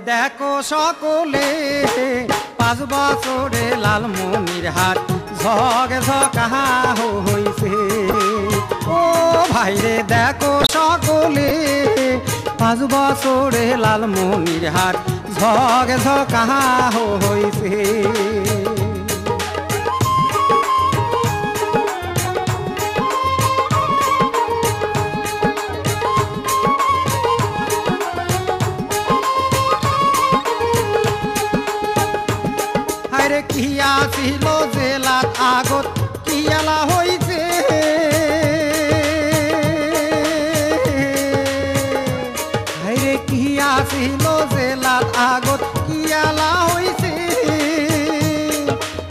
দেখো সকলে 5 বছরে লালমনিরহাট ঝগ ঝকা হইছে। ও ভাইরে দেখো সকলে 5 বছরে লালমনিরহাট ঝগ ঝকা হইছে। হায়রে কিয়া ছিল জেলাত আগত কিয়ালা হইছে। হায়রে কিয়া ছিল জেলাত আগত কিয়ালা হইছে।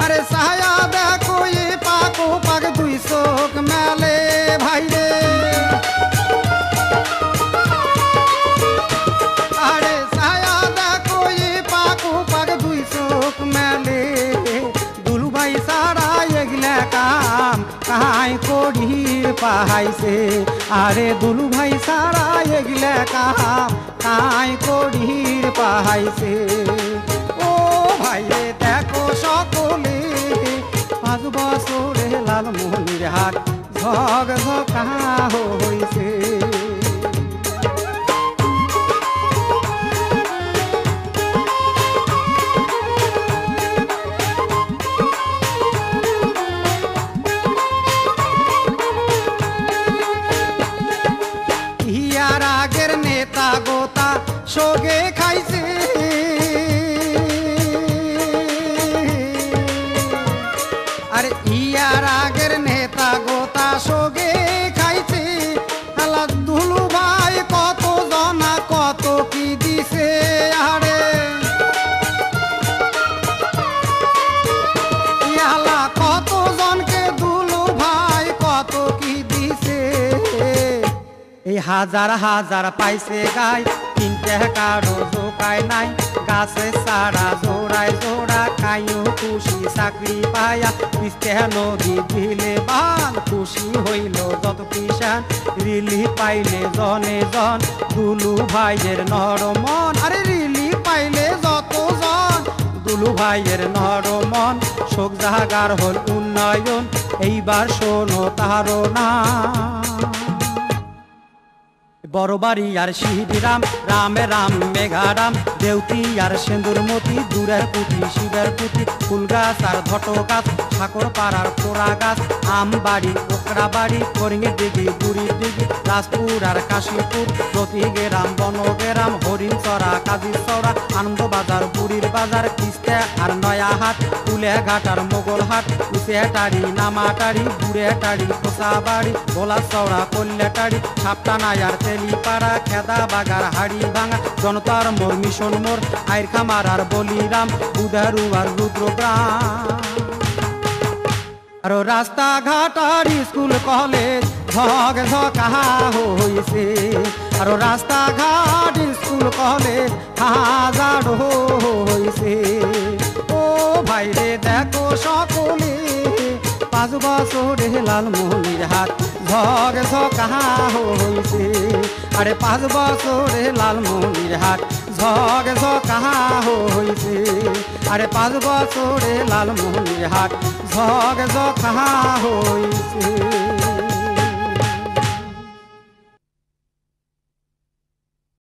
আরে ছায়া দেখো এ পাকো পাক 2 চোখ মেলে ভাইরে। আরে ছায়া দেখো এ পাকো পাক 2 চোখ মেলে। দুলুভাই সারা এগিলা কাম কাই করির পাইছে। আরে দুলুভাই সারা এগিলা কাম কাই করির পাইছে। ও ভাইরে দেখো সকলে 5 বছরে লালমনিরহাট ঝগ ঝকা হইছে। ইয়ার আগের নেতা গোতা সোগে খাইছে। আরে ইয়ার আগের নেতা গোতা সোগে খাইছে। আলা দুলু ভাই কত জনা কত কি দিছে। আরে ইয়ালা কত জনকে দুলু ভাই কত কি দিছে। এই হাজার হাজার পাইছে গাই 3 টাকারও জোকায় নাই। গাছে সারা জোড়ায় জোড়া কাইও খুশি চাকরি পায়া। 20 নদী দিলে বান খুশি হইল যত কিষান। রিলি পাইলে জনে জন দুলু ভাইয়ের নরমন। আরে রিলি পাইলে যত জন দুলু ভাইয়ের নরমন। শোক জাগার হল উন্নয়ন এইবার শোনো তারও না। বড়বাড়ি আর শিবিরাম রামে রাম মেঘারাম দেউতি আর সিন্দুরমতি দূরের পুঁতি শিবের পুঁতি ফুল গাছ আর ধট গাছ ঠাকুর পাড়ার পোড়া গাছ আমবাড়ি ওকরা বাড়ি করিঙের দিঘি বুড়ির দিঘি রাজপুর আর কাশীপুর প্রতি গেরাম বনগেরাম হরিণ চড়া কাজী চড়া আনন্দ বাজার বুড়ির বাজার কিস্তে আর নয়া হাট কুলেঘাট আর মোগলহাট উচেটারি নামাটারি বুড়েটারি খোসাবাড়ি ভোলা চড়া কল্যাটারি সাপটানায় আর তেলিপাড়া খেদা বাগার হাড়ি ভাঙা জনতার মোর মিশন মোর আইর খামার আর বলিরাম বুধারু আর রুদ্রগ্রাম। আর রাস্তাঘাট আর স্কুল কলেজ ঝগ ঝকা হইছে। আর রাস্তাঘাট স্কুল কলেজ হাজার হইছে। ও ভাইরে দেখো সকলে 5 বছরে লালমনিরহাট ঝগ ঝকা হইছে। আরে 5 বছরে লালমনিরহাট ঝগ ঝকা হইছে। আরে 5 বছরে লালমনিরহাট ঝগ ঝকা হইছে।